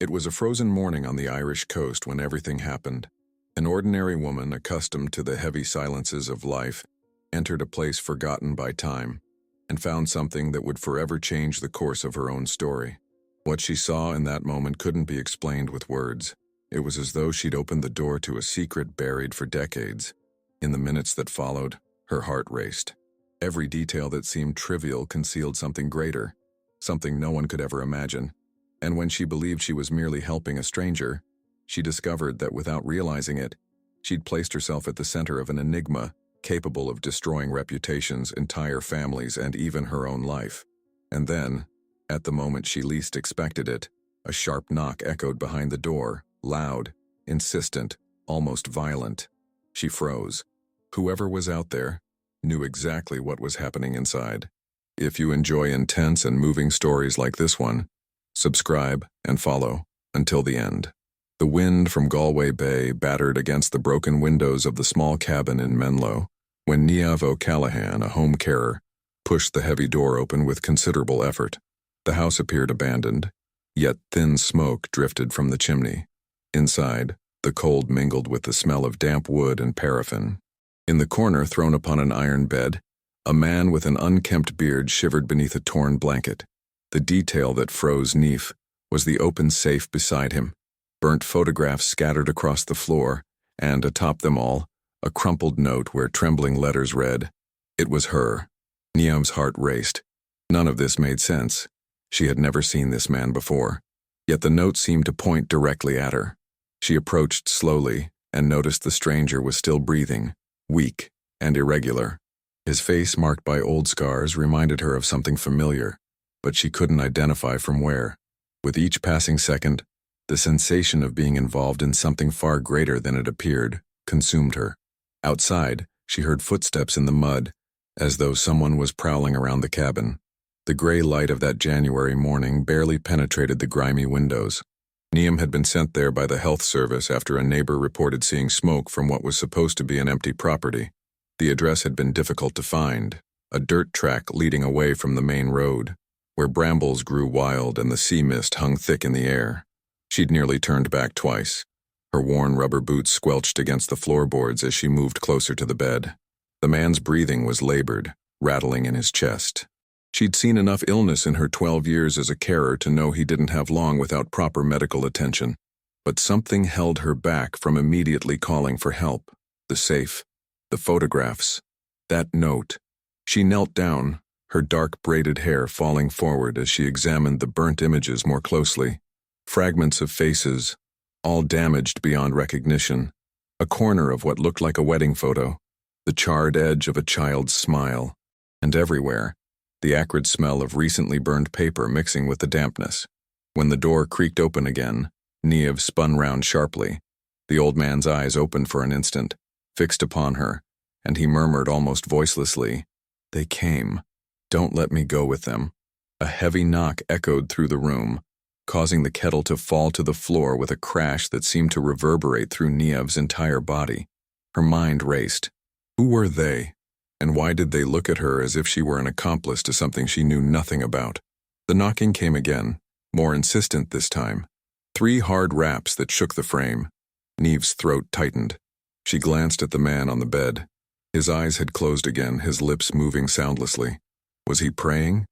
It was a frozen morning on the Irish coast when everything happened. An ordinary woman, accustomed to the heavy silences of life, entered a place forgotten by time and found something that would forever change the course of her own story. What she saw in that moment couldn't be explained with words. It was as though she'd opened the door to a secret buried for decades. In the minutes that followed, her heart raced. Every detail that seemed trivial concealed something greater, something no one could ever imagine. And when she believed she was merely helping a stranger, she discovered that without realizing it, she'd placed herself at the center of an enigma capable of destroying reputations, entire families, and even her own life. And then, at the moment she least expected it, a sharp knock echoed behind the door, loud, insistent, almost violent. She froze. Whoever was out there knew exactly what was happening inside. If you enjoy intense and moving stories like this one, subscribe and follow until the end. The wind from Galway Bay battered against the broken windows of the small cabin in Menlo when Niamh O'Callaghan, a home carer, pushed the heavy door open with considerable effort. The house appeared abandoned, yet thin smoke drifted from the chimney. Inside, the cold mingled with the smell of damp wood and paraffin. In the corner, thrown upon an iron bed, a man with an unkempt beard shivered beneath a torn blanket. The detail that froze Niamh was the open safe beside him, burnt photographs scattered across the floor, and, atop them all, a crumpled note where trembling letters read, "It was her." Niamh's heart raced. None of this made sense. She had never seen this man before, yet the note seemed to point directly at her. She approached slowly and noticed the stranger was still breathing, weak and irregular. His face, marked by old scars, reminded her of something familiar, but she couldn't identify from where. With each passing second, the sensation of being involved in something far greater than it appeared consumed her. Outside, she heard footsteps in the mud, as though someone was prowling around the cabin. The gray light of that January morning barely penetrated the grimy windows. Niamh had been sent there by the health service after a neighbor reported seeing smoke from what was supposed to be an empty property. The address had been difficult to find, a dirt track leading away from the main road, where brambles grew wild and the sea mist hung thick in the air. She'd nearly turned back twice. Her worn rubber boots squelched against the floorboards as she moved closer to the bed. The man's breathing was labored, rattling in his chest. She'd seen enough illness in her 12 years as a carer to know he didn't have long without proper medical attention. But something held her back from immediately calling for help. The safe, the photographs, that note. She knelt down, her dark braided hair falling forward as she examined the burnt images more closely. Fragments of faces, all damaged beyond recognition. A corner of what looked like a wedding photo. The charred edge of a child's smile. And everywhere, the acrid smell of recently burned paper mixing with the dampness. When the door creaked open again, Niamh spun round sharply. The old man's eyes opened for an instant, fixed upon her, and he murmured almost voicelessly, "They came. Don't let me go with them." A heavy knock echoed through the room, causing the kettle to fall to the floor with a crash that seemed to reverberate through Niamh's entire body. Her mind raced. Who were they? And why did they look at her as if she were an accomplice to something she knew nothing about? The knocking came again, more insistent this time. 3 hard raps that shook the frame. Niamh's throat tightened. She glanced at the man on the bed. His eyes had closed again, his lips moving soundlessly. Was he praying?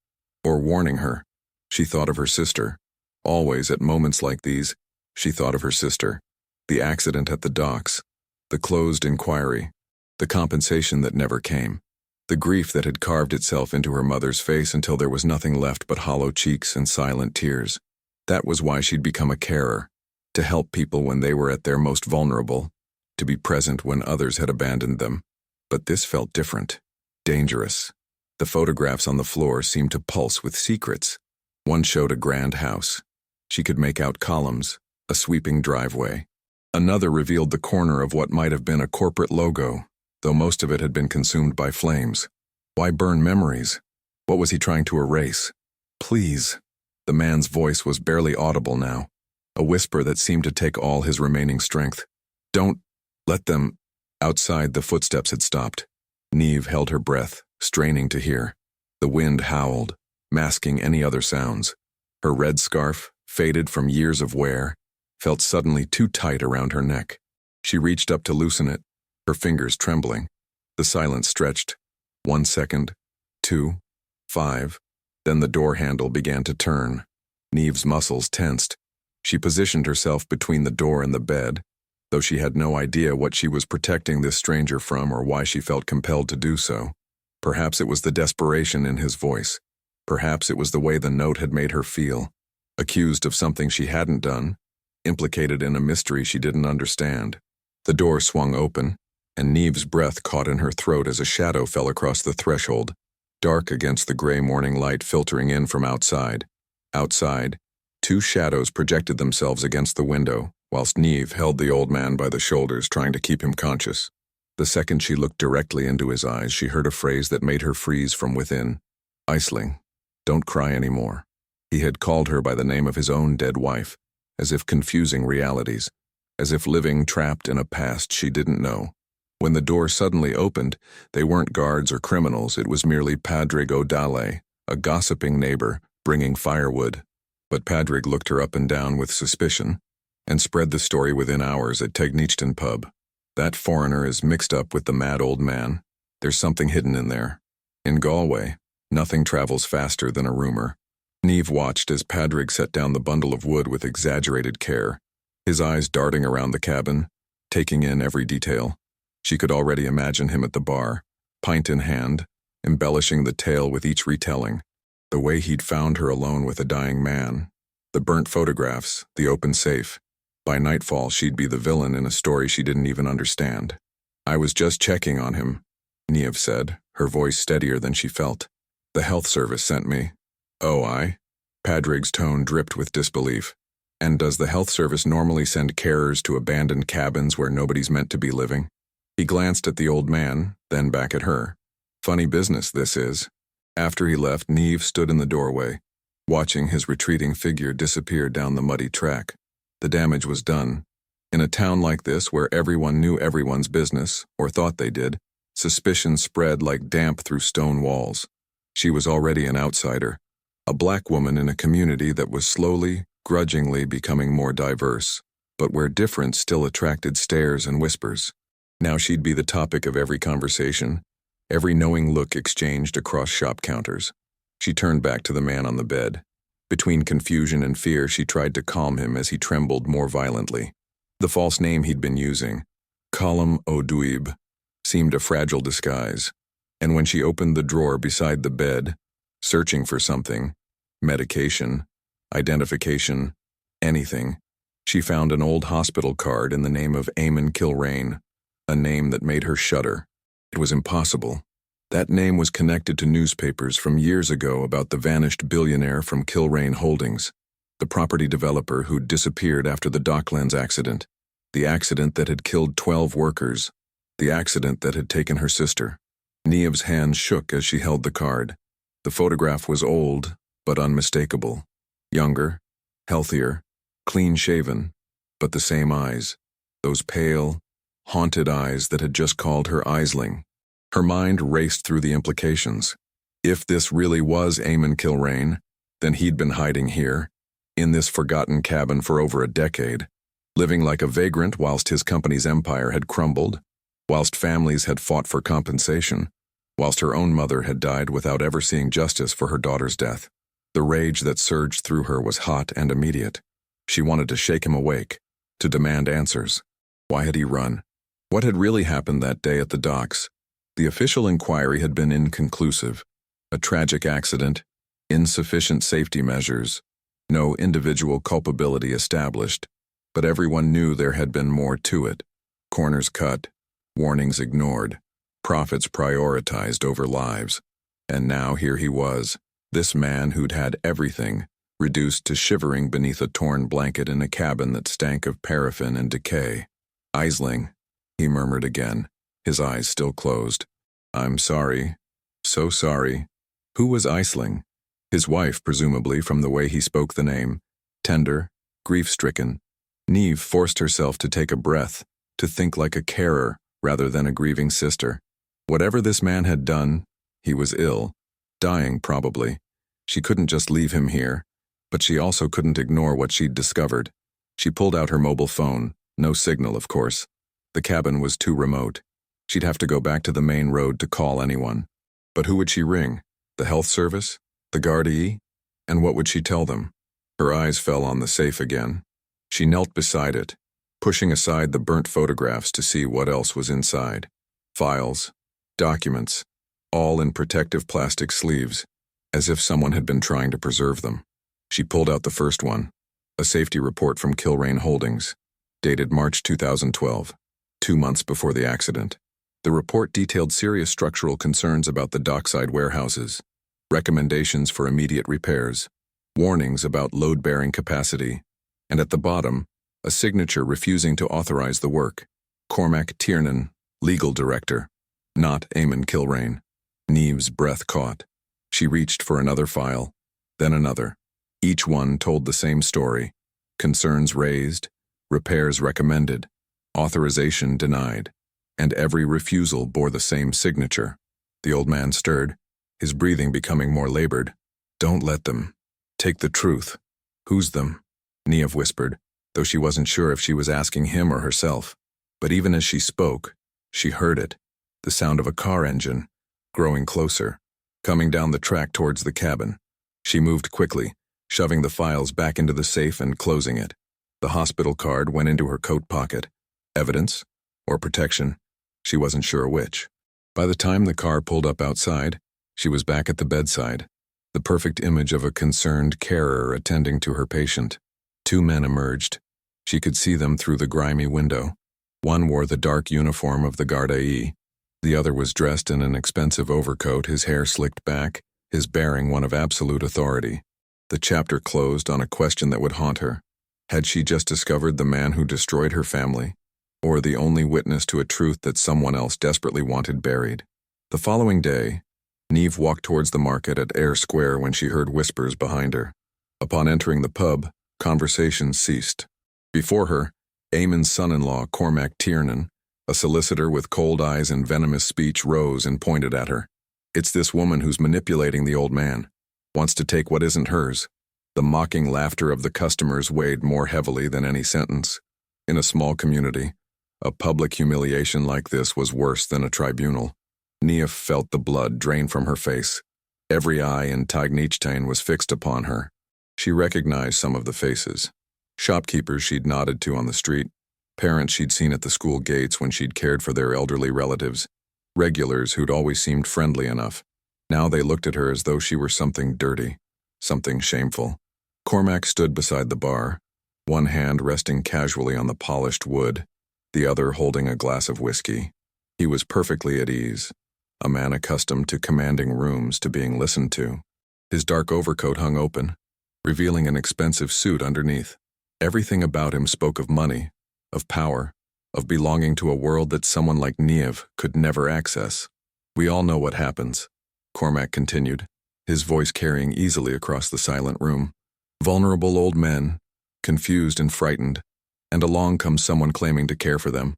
Or warning her? She thought of her sister. Always, at moments like these, she thought of her sister. The accident at the docks. The closed inquiry. The compensation that never came. The grief that had carved itself into her mother's face until there was nothing left but hollow cheeks and silent tears. That was why she'd become a carer. To help people when they were at their most vulnerable. To be present when others had abandoned them. But this felt different. Dangerous. The photographs on the floor seemed to pulse with secrets. One showed a grand house. She could make out columns, a sweeping driveway. Another revealed the corner of what might have been a corporate logo, though most of it had been consumed by flames. Why burn memories? What was he trying to erase? Please. The man's voice was barely audible now, a whisper that seemed to take all his remaining strength. Don't let them. Outside, the footsteps had stopped. Niamh held her breath, straining to hear. The wind howled, masking any other sounds. Her red scarf, faded from years of wear, felt suddenly too tight around her neck. She reached up to loosen it, her fingers trembling. The silence stretched. 1 second, 2, 5. Then the door handle began to turn. Neve's muscles tensed. She positioned herself between the door and the bed, though she had no idea what she was protecting this stranger from or why she felt compelled to do so. Perhaps it was the desperation in his voice. Perhaps it was the way the note had made her feel. Accused of something she hadn't done, implicated in a mystery she didn't understand. The door swung open, and Neve's breath caught in her throat as a shadow fell across the threshold, dark against the gray morning light filtering in from outside. Outside, 2 shadows projected themselves against the window, whilst Neve held the old man by the shoulders, trying to keep him conscious. The second she looked directly into his eyes, she heard a phrase that made her freeze from within. "Aisling, don't cry anymore." He had called her by the name of his own dead wife, as if confusing realities, as if living trapped in a past she didn't know. When the door suddenly opened, they weren't guards or criminals, it was merely Padraig O'Dalley, a gossiping neighbor, bringing firewood. But Padraig looked her up and down with suspicion, and spread the story within hours at Tegnichton pub. "That foreigner is mixed up with the mad old man. There's something hidden in there." In Galway, nothing travels faster than a rumor. Neve watched as Padraig set down the bundle of wood with exaggerated care, his eyes darting around the cabin, taking in every detail. She could already imagine him at the bar, pint in hand, embellishing the tale with each retelling. The way he'd found her alone with a dying man, the burnt photographs, the open safe. By nightfall, she'd be the villain in a story she didn't even understand. "I was just checking on him," Neve said, her voice steadier than she felt. "The health service sent me." "Oh, I?" Padraig's tone dripped with disbelief. "And does the health service normally send carers to abandoned cabins where nobody's meant to be living?" He glanced at the old man, then back at her. "Funny business, this is." After he left, Neve stood in the doorway, watching his retreating figure disappear down the muddy track. The damage was done. In a town like this, where everyone knew everyone's business, or thought they did, suspicion spread like damp through stone walls. She was already an outsider, a black woman in a community that was slowly, grudgingly becoming more diverse, but where difference still attracted stares and whispers. Now she'd be the topic of every conversation, every knowing look exchanged across shop counters. She turned back to the man on the bed. Between confusion and fear, she tried to calm him as he trembled more violently. The false name he'd been using, Colm O'Dwyer, seemed a fragile disguise, and when she opened the drawer beside the bed, searching for something, medication, identification, anything, she found an old hospital card in the name of Eamon Kilrain, a name that made her shudder. It was impossible. That name was connected to newspapers from years ago about the vanished billionaire from Kilrain Holdings, the property developer who'd disappeared after the Docklands accident, the accident that had killed 12 workers, the accident that had taken her sister. Neve's hands shook as she held the card. The photograph was old, but unmistakable. Younger, healthier, clean-shaven, but the same eyes, those pale, haunted eyes that had just called her Aisling. Her mind raced through the implications. If this really was Eamon Kilrain, then he'd been hiding here, in this forgotten cabin for over a decade, living like a vagrant whilst his company's empire had crumbled, whilst families had fought for compensation, whilst her own mother had died without ever seeing justice for her daughter's death. The rage that surged through her was hot and immediate. She wanted to shake him awake, to demand answers. Why had he run? What had really happened that day at the docks? The official inquiry had been inconclusive. A tragic accident, insufficient safety measures, no individual culpability established, but everyone knew there had been more to it. Corners cut, warnings ignored, profits prioritized over lives. And now here he was, this man who'd had everything, reduced to shivering beneath a torn blanket in a cabin that stank of paraffin and decay. "Aisling," he murmured again, his eyes still closed. "I'm sorry. So sorry." Who was Aisling? His wife, presumably, from the way he spoke the name. Tender, grief-stricken. Neve forced herself to take a breath, to think like a carer rather than a grieving sister. Whatever this man had done, he was ill. Dying, probably. She couldn't just leave him here. But she also couldn't ignore what she'd discovered. She pulled out her mobile phone. No signal, of course. The cabin was too remote. She'd have to go back to the main road to call anyone. But who would she ring? The health service? The Gardaí? And what would she tell them? Her eyes fell on the safe again. She knelt beside it, pushing aside the burnt photographs to see what else was inside. Files, documents, all in protective plastic sleeves, as if someone had been trying to preserve them. She pulled out the first one, a safety report from Kilrain Holdings, dated March 2012, 2 months before the accident. The report detailed serious structural concerns about the dockside warehouses, recommendations for immediate repairs, warnings about load-bearing capacity, and at the bottom, a signature refusing to authorize the work. Cormac Tiernan, legal director, not Eamon Kilrain. Neve's breath caught. She reached for another file, then another. Each one told the same story. Concerns raised, repairs recommended, authorization denied, and every refusal bore the same signature. The old man stirred, his breathing becoming more labored. Don't let them. Take the truth. Who's them? Neve whispered, though she wasn't sure if she was asking him or herself. But even as she spoke, she heard it, the sound of a car engine, growing closer, coming down the track towards the cabin. She moved quickly, shoving the files back into the safe and closing it. The hospital card went into her coat pocket. Evidence? Or protection? She wasn't sure which. By the time the car pulled up outside, she was back at the bedside, the perfect image of a concerned carer attending to her patient. 2 men emerged. She could see them through the grimy window. One wore the dark uniform of the Gardaí. The other was dressed in an expensive overcoat, his hair slicked back, his bearing one of absolute authority. The chapter closed on a question that would haunt her. Had she just discovered the man who destroyed her family, or the only witness to a truth that someone else desperately wanted buried? The following day, Neve walked towards the market at Eyre Square when she heard whispers behind her. Upon entering the pub, conversation ceased. Before her, Eamon's son-in-law, Cormac Tiernan, a solicitor with cold eyes and venomous speech, rose and pointed at her. It's this woman who's manipulating the old man. Wants to take what isn't hers. The mocking laughter of the customers weighed more heavily than any sentence. In a small community, a public humiliation like this was worse than a tribunal. Neve felt the blood drain from her face. Every eye in Tagnitstein was fixed upon her. She recognized some of the faces. Shopkeepers she'd nodded to on the street, parents she'd seen at the school gates when she'd cared for their elderly relatives, regulars who'd always seemed friendly enough. Now they looked at her as though she were something dirty, something shameful. Cormac stood beside the bar, one hand resting casually on the polished wood, the other holding a glass of whiskey. He was perfectly at ease, a man accustomed to commanding rooms, to being listened to. His dark overcoat hung open, revealing an expensive suit underneath. Everything about him spoke of money, of power, of belonging to a world that someone like Neve could never access. We all know what happens, Cormac continued, his voice carrying easily across the silent room. Vulnerable old men, confused and frightened, and along comes someone claiming to care for them.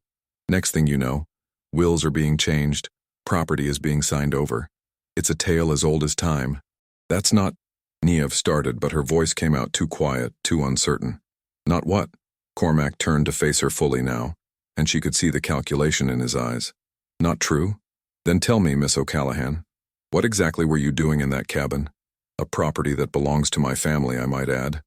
Next thing you know, wills are being changed, property is being signed over. It's a tale as old as time. That's not... Neve started, but her voice came out too quiet, too uncertain. Not what? Cormac turned to face her fully now, and she could see the calculation in his eyes. Not true? Then tell me, Miss O'Callaghan, what exactly were you doing in that cabin? A property that belongs to my family, I might add.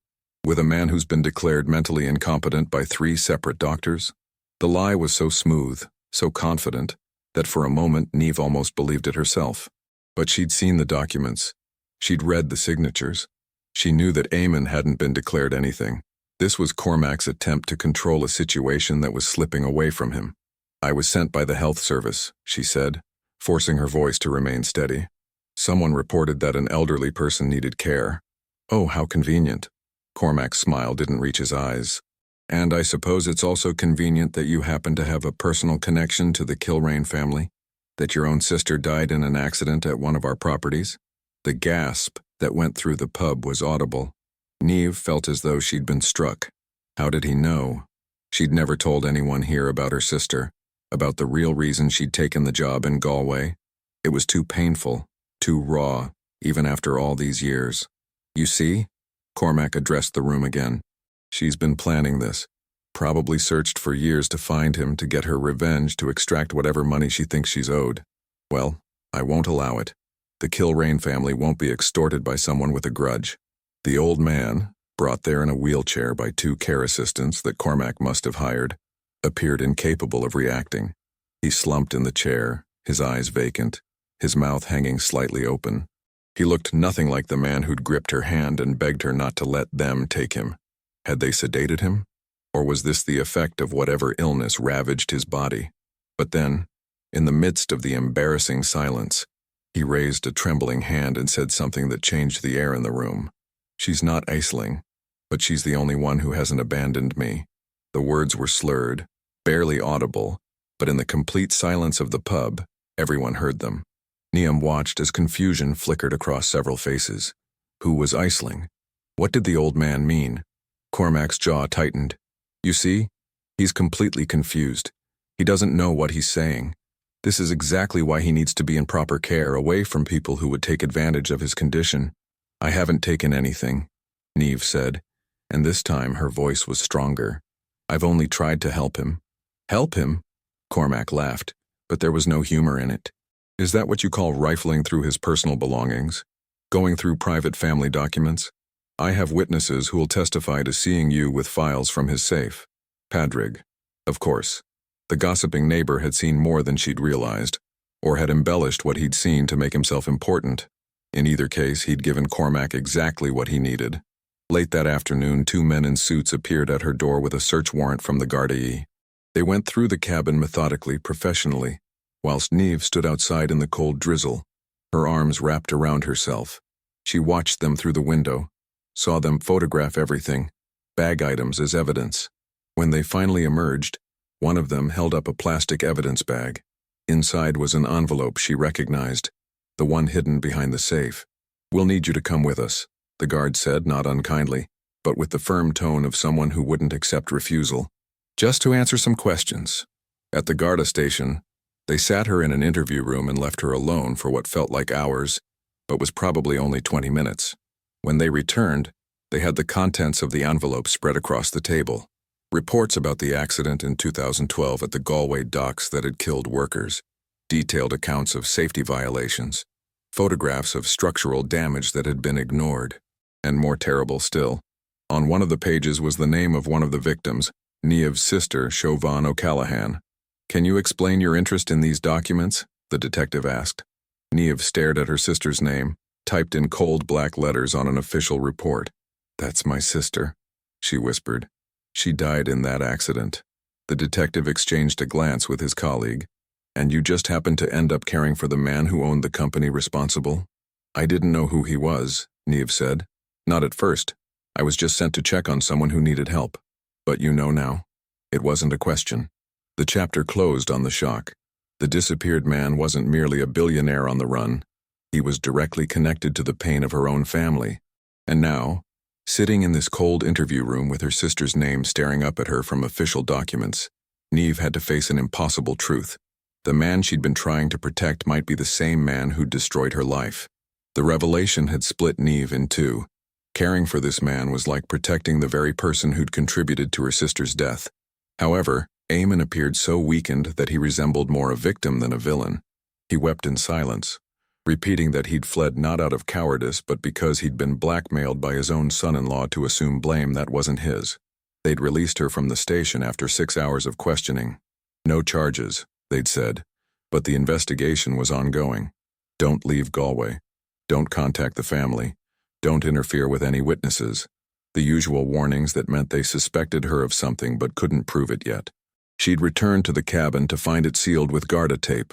With a man who's been declared mentally incompetent by 3 separate doctors? The lie was so smooth, so confident, that for a moment Neve almost believed it herself. But she'd seen the documents. She'd read the signatures. She knew that Eamon hadn't been declared anything. This was Cormac's attempt to control a situation that was slipping away from him. I was sent by the health service, she said, forcing her voice to remain steady. Someone reported that an elderly person needed care. Oh, how convenient. Cormac's smile didn't reach his eyes. And I suppose it's also convenient that you happen to have a personal connection to the Kilrain family? That your own sister died in an accident at one of our properties? The gasp that went through the pub was audible. Neve felt as though she'd been struck. How did he know? She'd never told anyone here about her sister, about the real reason she'd taken the job in Galway. It was too painful, too raw, even after all these years. You see? Cormac addressed the room again. She's been planning this. Probably searched for years to find him, to get her revenge, to extract whatever money she thinks she's owed. Well, I won't allow it. The Kilrain family won't be extorted by someone with a grudge. The old man, brought there in a wheelchair by 2 care assistants that Cormac must have hired, appeared incapable of reacting. He slumped in the chair, his eyes vacant, his mouth hanging slightly open. He looked nothing like the man who'd gripped her hand and begged her not to let them take him. Had they sedated him? Or was this the effect of whatever illness ravaged his body? But then, in the midst of the embarrassing silence, he raised a trembling hand and said something that changed the air in the room. "She's not Aisling, but she's the only one who hasn't abandoned me." The words were slurred, barely audible, but in the complete silence of the pub, everyone heard them. Niamh watched as confusion flickered across several faces. Who was Aisling? What did the old man mean? Cormac's jaw tightened. You see, he's completely confused. He doesn't know what he's saying. This is exactly why he needs to be in proper care, away from people who would take advantage of his condition. "I haven't taken anything," Niamh said, and this time her voice was stronger. "I've only tried to help him." "Help him?" Cormac laughed, but there was no humor in it. "Is that what you call rifling through his personal belongings? Going through private family documents? I have witnesses who will testify to seeing you with files from his safe." Padraig. Of course. The gossiping neighbor had seen more than she'd realized, or had embellished what he'd seen to make himself important. In either case, he'd given Cormac exactly what he needed. Late that afternoon, 2 men in suits appeared at her door with a search warrant from the Gardaí. They went through the cabin methodically, professionally, whilst Niamh stood outside in the cold drizzle, her arms wrapped around herself. She watched them through the window, saw them photograph everything, bag items as evidence. When they finally emerged, one of them held up a plastic evidence bag. Inside was an envelope she recognized, the one hidden behind the safe. "We'll need you to come with us," the guard said, not unkindly, but with the firm tone of someone who wouldn't accept refusal. "Just to answer some questions." At the Garda station, they sat her in an interview room and left her alone for what felt like hours, but was probably only 20 minutes. When they returned, they had the contents of the envelope spread across the table. Reports about the accident in 2012 at the Galway docks that had killed workers, detailed accounts of safety violations, photographs of structural damage that had been ignored, and more terrible still, on one of the pages was the name of one of the victims, Niamh's sister, Siobhan O'Callaghan. "Can you explain your interest in these documents?" the detective asked. Niamh stared at her sister's name, typed in cold black letters on an official report. "That's my sister," she whispered. "She died in that accident." The detective exchanged a glance with his colleague. "And you just happened to end up caring for the man who owned the company responsible?" "I didn't know who he was," Niamh said. "Not at first. I was just sent to check on someone who needed help. But you know now." It wasn't a question. The chapter closed on the shock. The disappeared man wasn't merely a billionaire on the run. He was directly connected to the pain of her own family. And now, sitting in this cold interview room with her sister's name staring up at her from official documents, Niamh had to face an impossible truth. The man she'd been trying to protect might be the same man who'd destroyed her life. The revelation had split Niamh in two. Caring for this man was like protecting the very person who'd contributed to her sister's death. However, Eamon appeared so weakened that he resembled more a victim than a villain. He wept in silence, repeating that he'd fled not out of cowardice but because he'd been blackmailed by his own son-in-law to assume blame that wasn't his. They'd released her from the station after 6 hours of questioning. No charges, they'd said, but the investigation was ongoing. Don't leave Galway. Don't contact the family. Don't interfere with any witnesses. The usual warnings that meant they suspected her of something but couldn't prove it yet. She'd returned to the cabin to find it sealed with Garda tape.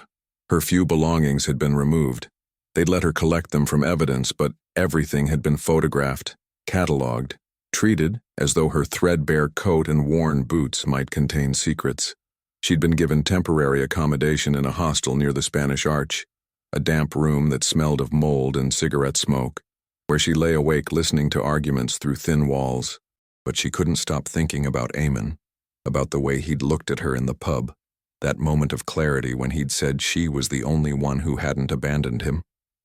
Her few belongings had been removed. They'd let her collect them from evidence, but everything had been photographed, catalogued, treated as though her threadbare coat and worn boots might contain secrets. She'd been given temporary accommodation in a hostel near the Spanish Arch, a damp room that smelled of mold and cigarette smoke, where she lay awake listening to arguments through thin walls. But she couldn't stop thinking about Eamon, about the way he'd looked at her in the pub, that moment of clarity when he'd said she was the only one who hadn't abandoned him,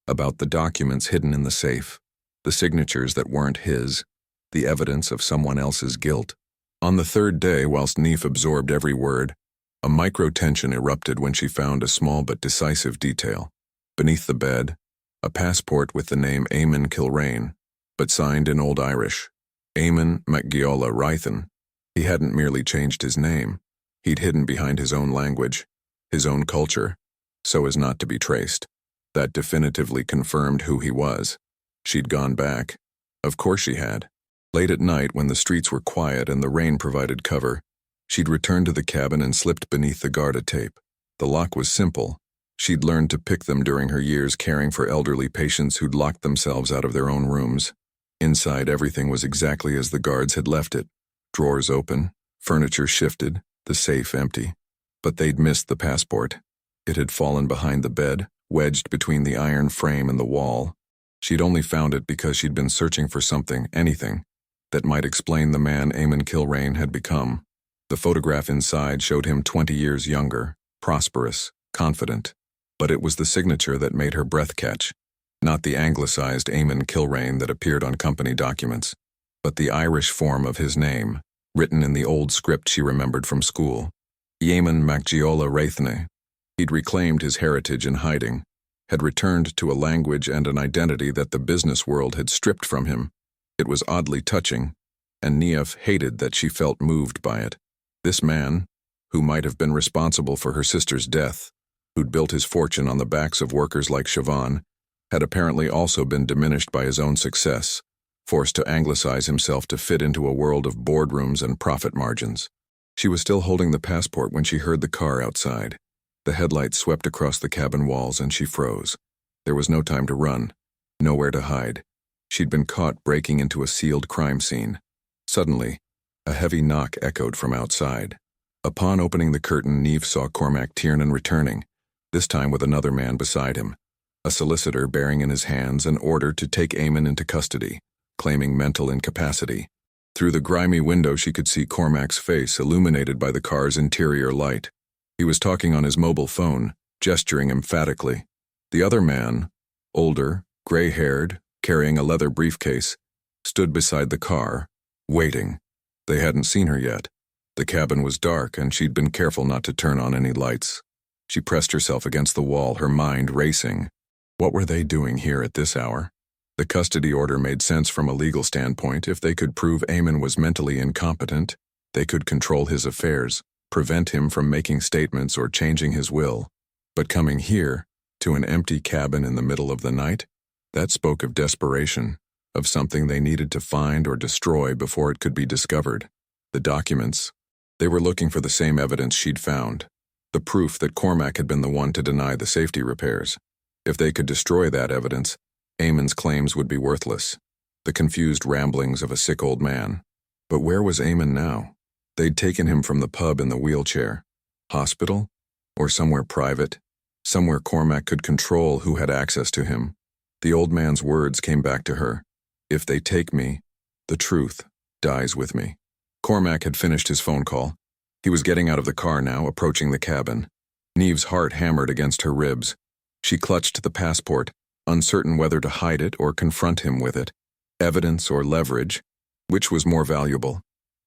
about the documents hidden in the safe, the signatures that weren't his, the evidence of someone else's guilt. On the third day, whilst Neef absorbed every word, a micro-tension erupted when she found a small but decisive detail. Beneath the bed, a passport with the name Eamon Kilrain, but signed in Old Irish. Eamon MacGeola Rythan. He hadn't merely changed his name. He'd hidden behind his own language, his own culture, so as not to be traced. That definitively confirmed who he was. She'd gone back. Of course she had. Late at night, when the streets were quiet and the rain provided cover, she'd returned to the cabin and slipped beneath the Garda tape. The lock was simple. She'd learned to pick them during her years caring for elderly patients who'd locked themselves out of their own rooms. Inside, everything was exactly as the guards had left it. Drawers open, furniture shifted, the safe empty. But they'd missed the passport. It had fallen behind the bed, wedged between the iron frame and the wall. She'd only found it because she'd been searching for something, anything, that might explain the man Eamon Kilrain had become. The photograph inside showed him 20 years younger, prosperous, confident. But it was the signature that made her breath catch. Not the anglicized Eamon Kilrain that appeared on company documents, but the Irish form of his name, written in the old script she remembered from school. Eamon MacGeola Rythan. He'd reclaimed his heritage in hiding, had returned to a language and an identity that the business world had stripped from him. It was oddly touching, and Neef hated that she felt moved by it. This man, who might have been responsible for her sister's death, who'd built his fortune on the backs of workers like Siobhan, had apparently also been diminished by his own success, forced to anglicize himself to fit into a world of boardrooms and profit margins. She was still holding the passport when she heard the car outside. The headlights swept across the cabin walls and she froze. There was no time to run, nowhere to hide. She'd been caught breaking into a sealed crime scene. Suddenly, a heavy knock echoed from outside. Upon opening the curtain, Neef saw Cormac Tiernan returning, this time with another man beside him, a solicitor bearing in his hands an order to take Eamon into custody, claiming mental incapacity. Through the grimy window she could see Cormac's face illuminated by the car's interior light. He was talking on his mobile phone, gesturing emphatically. The other man, older, gray-haired, carrying a leather briefcase, stood beside the car, waiting. They hadn't seen her yet. The cabin was dark and she'd been careful not to turn on any lights. She pressed herself against the wall, her mind racing. What were they doing here at this hour? The custody order made sense from a legal standpoint. If they could prove Eamon was mentally incompetent, they could control his affairs, prevent him from making statements or changing his will. But coming here, to an empty cabin in the middle of the night, that spoke of desperation, of something they needed to find or destroy before it could be discovered. The documents. They were looking for the same evidence she'd found, the proof that Cormac had been the one to deny the safety repairs. If they could destroy that evidence, Eamon's claims would be worthless, the confused ramblings of a sick old man. But where was Eamon now? They'd taken him from the pub in the wheelchair. Hospital? Or somewhere private? Somewhere Cormac could control who had access to him. The old man's words came back to her. If they take me, the truth dies with me. Cormac had finished his phone call. He was getting out of the car now, approaching the cabin. Neve's heart hammered against her ribs. She clutched the passport, uncertain whether to hide it or confront him with it. Evidence or leverage, which was more valuable?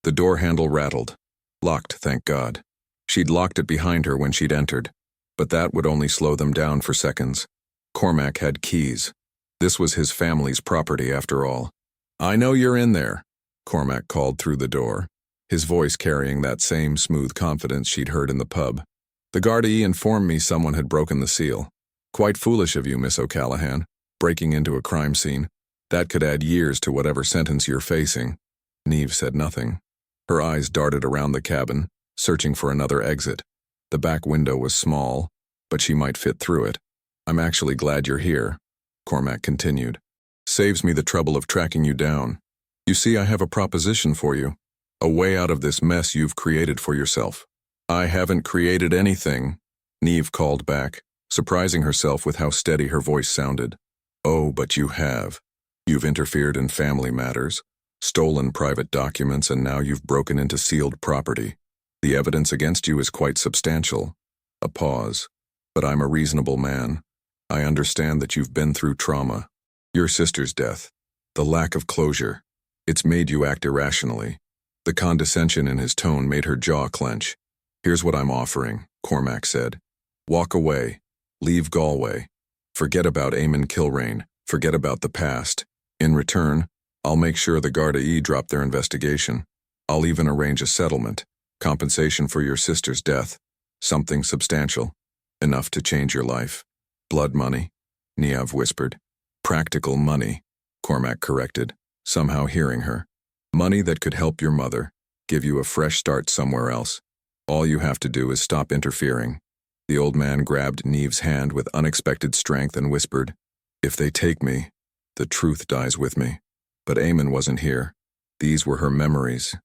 The door handle rattled. Locked, thank God. She'd locked it behind her when she'd entered, but that would only slow them down for seconds. Cormac had keys. This was his family's property after all. "I know you're in there," Cormac called through the door, his voice carrying that same smooth confidence she'd heard in the pub. "The Gardaí informed me someone had broken the seal. Quite foolish of you, Miss O'Callaghan, breaking into a crime scene. That could add years to whatever sentence you're facing." Neve said nothing. Her eyes darted around the cabin, searching for another exit. The back window was small, but she might fit through it. "I'm actually glad you're here," Cormac continued. "Saves me the trouble of tracking you down. You see, I have a proposition for you. A way out of this mess you've created for yourself." "I haven't created anything," Neve called back, surprising herself with how steady her voice sounded. "Oh, but you have. You've interfered in family matters, stolen private documents, and now you've broken into sealed property. The evidence against you is quite substantial." A pause. "But I'm a reasonable man. I understand that you've been through trauma. Your sister's death. The lack of closure. It's made you act irrationally. The condescension in his tone made her jaw clench. Here's what I'm offering, Cormac said. Walk away. Leave Galway. Forget about Eamon Kilrain. Forget about the past. In return, I'll make sure the Gardaí drop their investigation. I'll even arrange a settlement, compensation for your sister's death. Something substantial. Enough to change your life. Blood money, Niamh whispered. Practical money, Cormac corrected, somehow hearing her. Money that could help your mother, give you a fresh start somewhere else. All you have to do is stop interfering. The old man grabbed Niamh's hand with unexpected strength and whispered, If they take me, the truth dies with me. But Eamon wasn't here. These were her memories,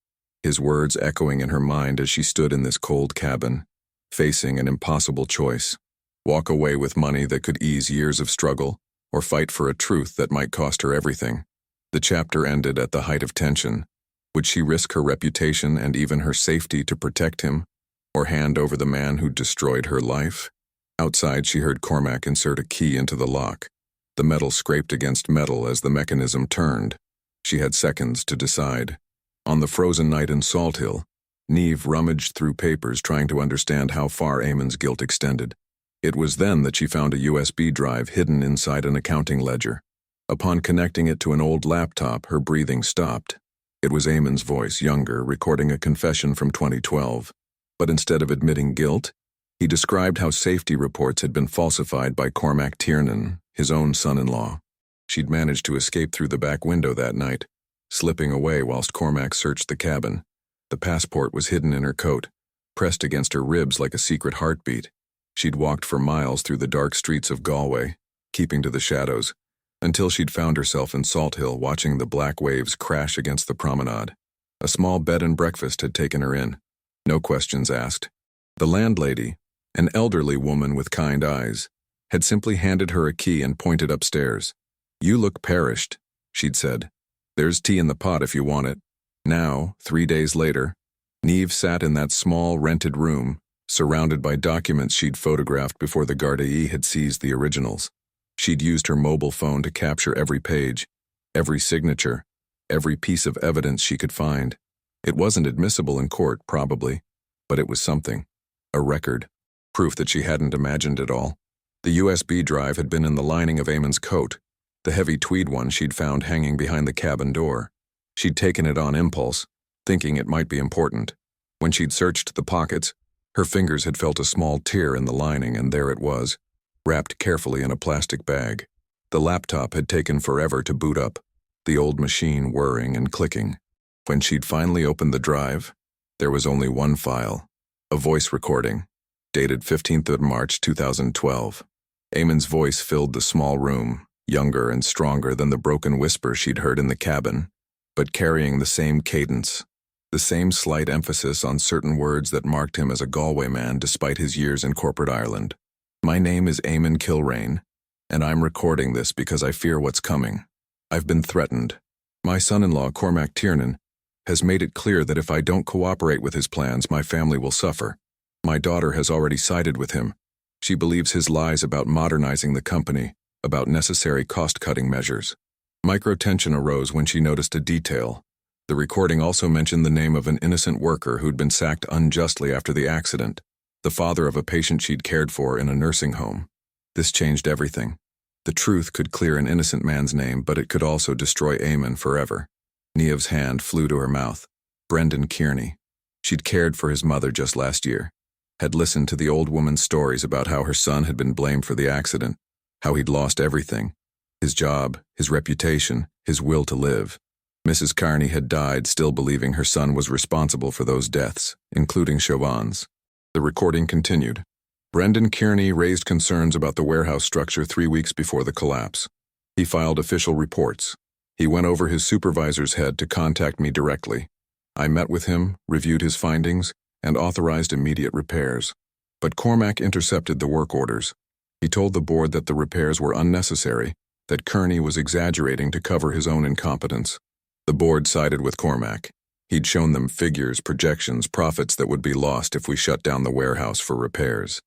his words echoing in her mind as she stood in this cold cabin, facing an impossible choice. Walk away with money that could ease years of struggle, or fight for a truth that might cost her everything. The chapter ended at the height of tension. Would she risk her reputation and even her safety to protect him, or hand over the man who destroyed her life? Outside, she heard Cormac insert a key into the lock. The metal scraped against metal as the mechanism turned. She had seconds to decide. On the frozen night in Salt Hill, Niamh rummaged through papers trying to understand how far Eamon's guilt extended. It was then that she found a USB drive hidden inside an accounting ledger. Upon connecting it to an old laptop, her breathing stopped. It was Eamon's voice, younger, recording a confession from 2012. But instead of admitting guilt, he described how safety reports had been falsified by Cormac Tiernan, his own son-in-law. She'd managed to escape through the back window that night, slipping away whilst Cormac searched the cabin. The passport was hidden in her coat, pressed against her ribs like a secret heartbeat. She'd walked for miles through the dark streets of Galway, keeping to the shadows, until she'd found herself in Salt Hill watching the black waves crash against the promenade. A small bed and breakfast had taken her in. No questions asked. The landlady, an elderly woman with kind eyes, had simply handed her a key and pointed upstairs. You look perished, she'd said. There's tea in the pot if you want it. Now, 3 days later, Niamh sat in that small rented room, surrounded by documents she'd photographed before the Gardaí had seized the originals. She'd used her mobile phone to capture every page, every signature, every piece of evidence she could find. It wasn't admissible in court, probably, but it was something. A record. Proof that she hadn't imagined it all. The USB drive had been in the lining of Eamon's coat, the heavy tweed one she'd found hanging behind the cabin door. She'd taken it on impulse, thinking it might be important. When she'd searched the pockets, her fingers had felt a small tear in the lining, and there it was, wrapped carefully in a plastic bag. The laptop had taken forever to boot up, the old machine whirring and clicking. When she'd finally opened the drive, there was only one file, a voice recording, dated 15th of March 2012. Eamon's voice filled the small room, younger and stronger than the broken whisper she'd heard in the cabin, but carrying the same cadence, the same slight emphasis on certain words that marked him as a Galway man despite his years in corporate Ireland. My name is Eamon Kilrain, and I'm recording this because I fear what's coming. I've been threatened. My son-in-law, Cormac Tiernan, has made it clear that if I don't cooperate with his plans, my family will suffer. My daughter has already sided with him. She believes his lies about modernizing the company, about necessary cost-cutting measures. Microtension arose when she noticed a detail. The recording also mentioned the name of an innocent worker who'd been sacked unjustly after the accident, the father of a patient she'd cared for in a nursing home. This changed everything. The truth could clear an innocent man's name, but it could also destroy Eamon forever. Niamh's hand flew to her mouth. Brendan Kearney. She'd cared for his mother just last year, had listened to the old woman's stories about how her son had been blamed for the accident, how he'd lost everything, his job, his reputation, his will to live. Mrs. Kearney had died still believing her son was responsible for those deaths, including Siobhan's. The recording continued. Brendan Kearney raised concerns about the warehouse structure 3 weeks before the collapse. He filed official reports. He went over his supervisor's head to contact me directly. I met with him, reviewed his findings, and authorized immediate repairs. But Cormac intercepted the work orders. He told the board that the repairs were unnecessary, that Kearney was exaggerating to cover his own incompetence. The board sided with Cormac. He'd shown them figures, projections, profits that would be lost if we shut down the warehouse for repairs.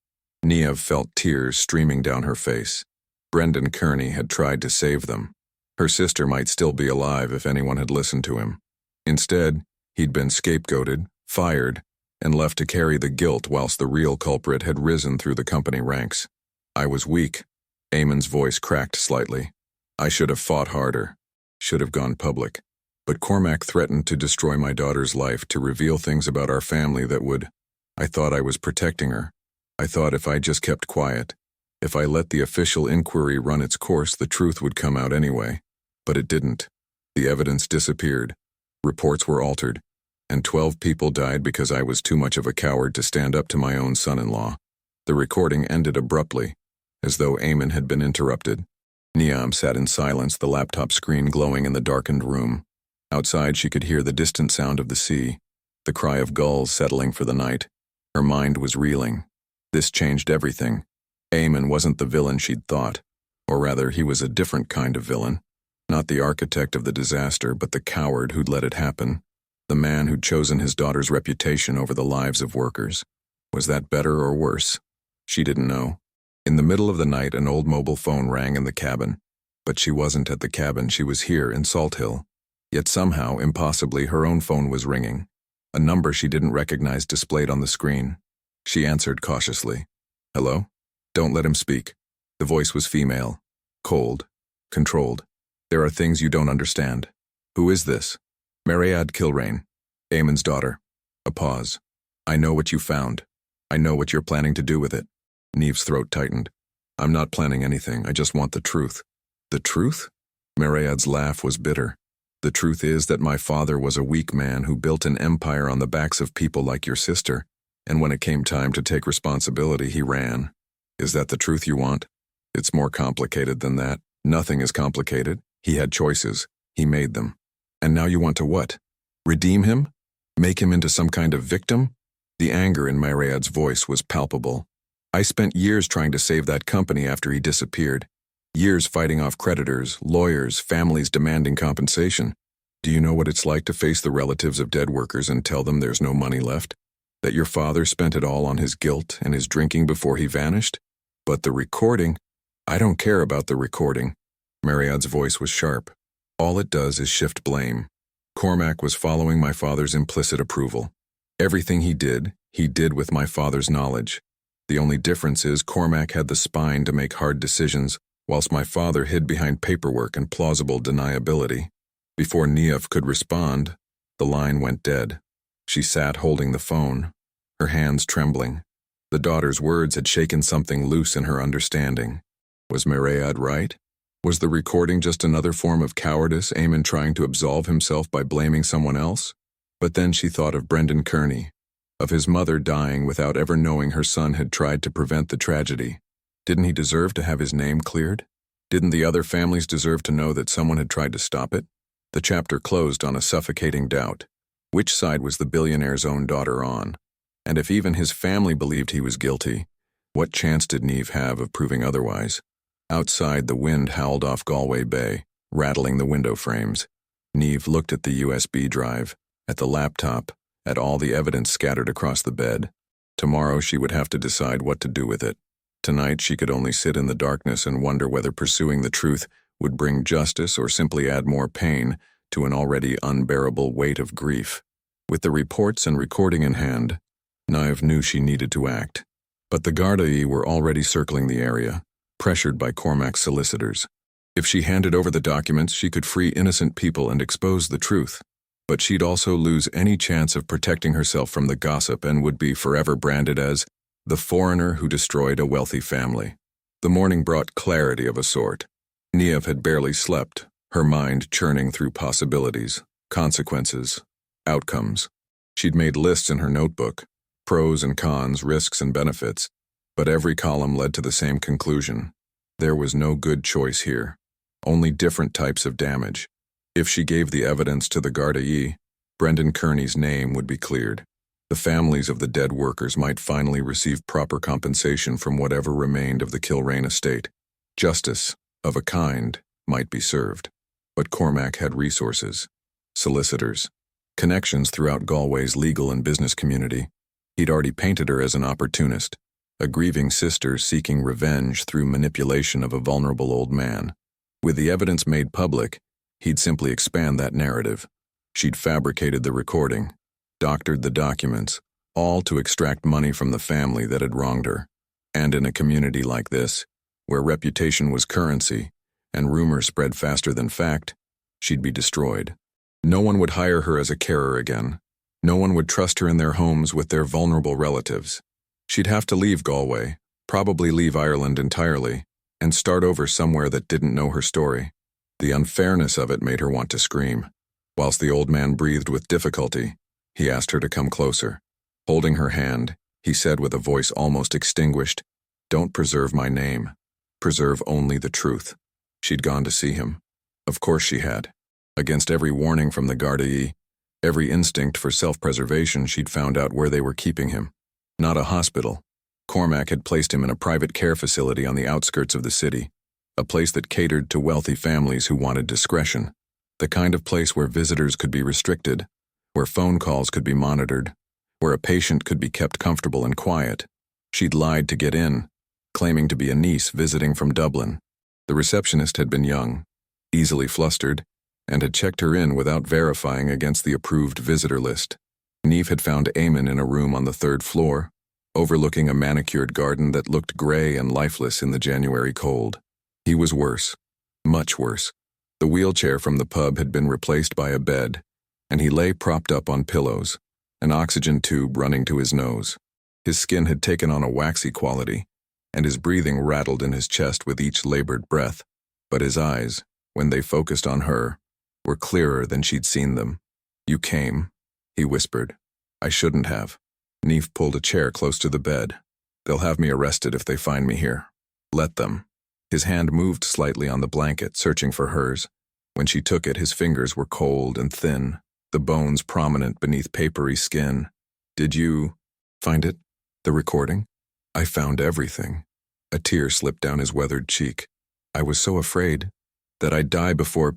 Niamh felt tears streaming down her face. Brendan Kearney had tried to save them. Her sister might still be alive if anyone had listened to him. Instead, he'd been scapegoated, fired, and left to carry the guilt whilst the real culprit had risen through the company ranks. I was weak. Eamon's voice cracked slightly. I should have fought harder. Should have gone public. But Cormac threatened to destroy my daughter's life, to reveal things about our family that would... I thought I was protecting her. I thought if I just kept quiet, if I let the official inquiry run its course, the truth would come out anyway. But it didn't. The evidence disappeared. Reports were altered. And 12 people died because I was too much of a coward to stand up to my own son-in-law. The recording ended abruptly, as though Eamon had been interrupted. Niamh sat in silence, the laptop screen glowing in the darkened room. Outside, she could hear the distant sound of the sea, the cry of gulls settling for the night. Her mind was reeling. This changed everything. Eamon wasn't the villain she'd thought. Or rather, he was a different kind of villain. Not the architect of the disaster, but the coward who'd let it happen. The man who'd chosen his daughter's reputation over the lives of workers. Was that better or worse? She didn't know. In the middle of the night, an old mobile phone rang in the cabin. But she wasn't at the cabin, she was here in Salt Hill. Yet somehow, impossibly, her own phone was ringing. A number she didn't recognize displayed on the screen. She answered cautiously. Hello? Don't let him speak. The voice was female. Cold. Controlled. There are things you don't understand. Who is this? Mairead Kilrain. Eamon's daughter. A pause. I know what you found. I know what you're planning to do with it. Niamh's throat tightened. I'm not planning anything, I just want the truth. The truth? Mairead's laugh was bitter. The truth is that my father was a weak man who built an empire on the backs of people like your sister, and when it came time to take responsibility, he ran. Is that the truth you want? It's more complicated than that. Nothing is complicated. He had choices. He made them. And now you want to what? Redeem him? Make him into some kind of victim? The anger in Mairead's voice was palpable. I spent years trying to save that company after he disappeared. Years fighting off creditors, lawyers, families demanding compensation. Do you know what it's like to face the relatives of dead workers and tell them there's no money left? That your father spent it all on his guilt and his drinking before he vanished? But the recording? I don't care about the recording. Mairead's voice was sharp. All it does is shift blame. Cormac was following my father's implicit approval. Everything he did with my father's knowledge. The only difference is Cormac had the spine to make hard decisions, whilst my father hid behind paperwork and plausible deniability. Before Niamh could respond, the line went dead. She sat holding the phone, her hands trembling. The daughter's words had shaken something loose in her understanding. Was Mairead right? Was the recording just another form of cowardice, Eamon trying to absolve himself by blaming someone else? But then she thought of Brendan Kearney, of his mother dying without ever knowing her son had tried to prevent the tragedy. Didn't he deserve to have his name cleared? Didn't the other families deserve to know that someone had tried to stop it? The chapter closed on a suffocating doubt. Which side was the billionaire's own daughter on? And if even his family believed he was guilty, what chance did Niamh have of proving otherwise? Outside, the wind howled off Galway Bay, rattling the window frames. Niamh looked at the USB drive, at the laptop, at all the evidence scattered across the bed. Tomorrow she would have to decide what to do with it. Tonight she could only sit in the darkness and wonder whether pursuing the truth would bring justice or simply add more pain to an already unbearable weight of grief. With the reports and recording in hand, Niamh knew she needed to act. But the Gardaí were already circling the area, pressured by Cormac's solicitors. If she handed over the documents, she could free innocent people and expose the truth. But she'd also lose any chance of protecting herself from the gossip and would be forever branded as the foreigner who destroyed a wealthy family. The morning brought clarity of a sort. Niamh had barely slept, her mind churning through possibilities, consequences, outcomes. She'd made lists in her notebook, pros and cons, risks and benefits, but every column led to the same conclusion. There was no good choice here, only different types of damage. If she gave the evidence to the Gardaí, Brendan Kearney's name would be cleared. The families of the dead workers might finally receive proper compensation from whatever remained of the Kilrain estate. Justice, of a kind, might be served. But Cormac had resources, solicitors, connections throughout Galway's legal and business community. He'd already painted her as an opportunist, a grieving sister seeking revenge through manipulation of a vulnerable old man. With the evidence made public, he'd simply expand that narrative. She'd fabricated the recording, doctored the documents, all to extract money from the family that had wronged her. And in a community like this, where reputation was currency and rumors spread faster than fact, she'd be destroyed. No one would hire her as a carer again. No one would trust her in their homes with their vulnerable relatives. She'd have to leave Galway, probably leave Ireland entirely, and start over somewhere that didn't know her story. The unfairness of it made her want to scream. Whilst the old man breathed with difficulty, he asked her to come closer. Holding her hand, he said with a voice almost extinguished, "Don't preserve my name. Preserve only the truth." She'd gone to see him. Of course she had. Against every warning from the Gardaí, every instinct for self-preservation, she'd found out where they were keeping him. Not a hospital. Cormac had placed him in a private care facility on the outskirts of the city, a place that catered to wealthy families who wanted discretion, the kind of place where visitors could be restricted, where phone calls could be monitored, where a patient could be kept comfortable and quiet. She'd lied to get in, claiming to be a niece visiting from Dublin. The receptionist had been young, easily flustered, and had checked her in without verifying against the approved visitor list. Niamh had found Eamon in a room on the 3rd floor, overlooking a manicured garden that looked grey and lifeless in the January cold. He was worse, much worse. The wheelchair from the pub had been replaced by a bed, and he lay propped up on pillows, an oxygen tube running to his nose. His skin had taken on a waxy quality, and his breathing rattled in his chest with each labored breath. But his eyes, when they focused on her, were clearer than she'd seen them. "You came," he whispered. "I shouldn't have." Niamh pulled a chair close to the bed. "They'll have me arrested if they find me here. Let them." His hand moved slightly on the blanket, searching for hers. When she took it, his fingers were cold and thin, the bones prominent beneath papery skin. "Did you find it? The recording?" "I found everything." A tear slipped down his weathered cheek. "I was so afraid that I'd die before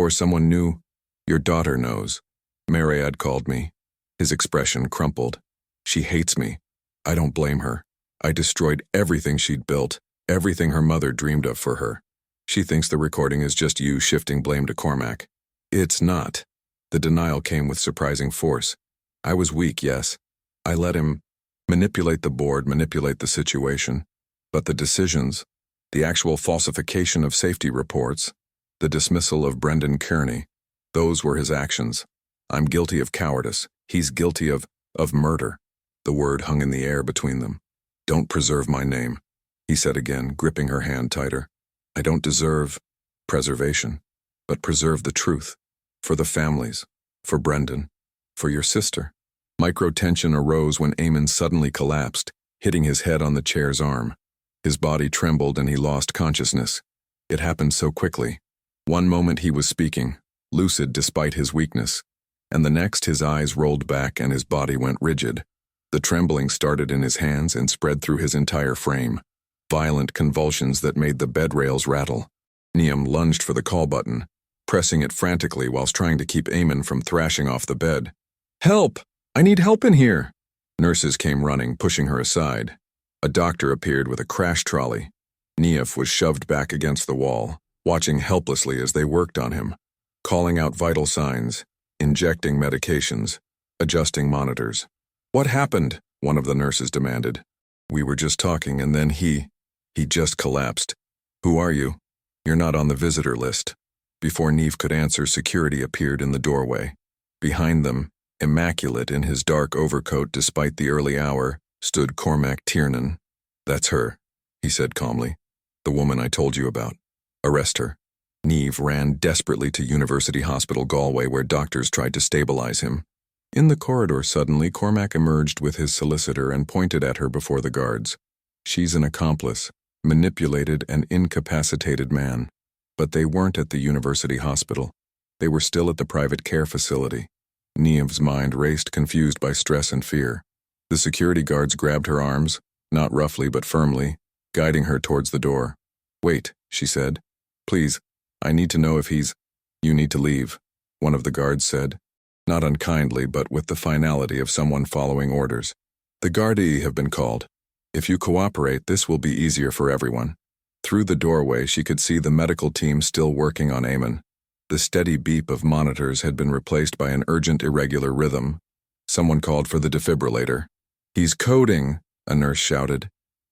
someone knew. Your daughter knows. Mariad called me." His expression crumpled. "She hates me. I don't blame her. I destroyed everything she'd built, everything her mother dreamed of for her. She thinks the recording is just you shifting blame to Cormac. It's not." The denial came with surprising force. "I was weak, yes. I let him manipulate the board, manipulate the situation. But the decisions, the actual falsification of safety reports, the dismissal of Brendan Kearney, those were his actions. I'm guilty of cowardice. He's guilty of murder." The word hung in the air between them. "Don't preserve my name," he said again, gripping her hand tighter. "I don't deserve preservation, but preserve the truth. For the families, for Brendan, for your sister." Micro-tension arose when Eamon suddenly collapsed, hitting his head on the chair's arm. His body trembled and he lost consciousness. It happened so quickly. One moment he was speaking, lucid despite his weakness, and the next his eyes rolled back and his body went rigid. The trembling started in his hands and spread through his entire frame. Violent convulsions that made the bed rails rattle. Niamh lunged for the call button, pressing it frantically whilst trying to keep Eamon from thrashing off the bed. "Help! I need help in here!" Nurses came running, pushing her aside. A doctor appeared with a crash trolley. Niamh was shoved back against the wall, watching helplessly as they worked on him, calling out vital signs, injecting medications, adjusting monitors. "What happened?" one of the nurses demanded. "We were just talking and then he just collapsed." "Who are you?" "You're not on the visitor list." Before Niamh could answer, security appeared in the doorway. Behind them, immaculate in his dark overcoat despite the early hour, stood Cormac Tiernan. "That's her," he said calmly. "The woman I told you about. Arrest her." Niamh ran desperately to University Hospital Galway where doctors tried to stabilize him. In the corridor suddenly, Cormac emerged with his solicitor and pointed at her before the guards. "She's an accomplice, manipulated and incapacitated man." But they weren't at the University Hospital. They were still at the private care facility. Niamh's mind raced, confused by stress and fear. The security guards grabbed her arms, not roughly but firmly, guiding her towards the door. "Wait," she said. "Please, I need to know if he's—" "You need to leave," one of the guards said, not unkindly but with the finality of someone following orders. "The Gardaí have been called. If you cooperate, this will be easier for everyone." Through the doorway, she could see the medical team still working on Eamon. The steady beep of monitors had been replaced by an urgent, irregular rhythm. Someone called for the defibrillator. "He's coding," a nurse shouted.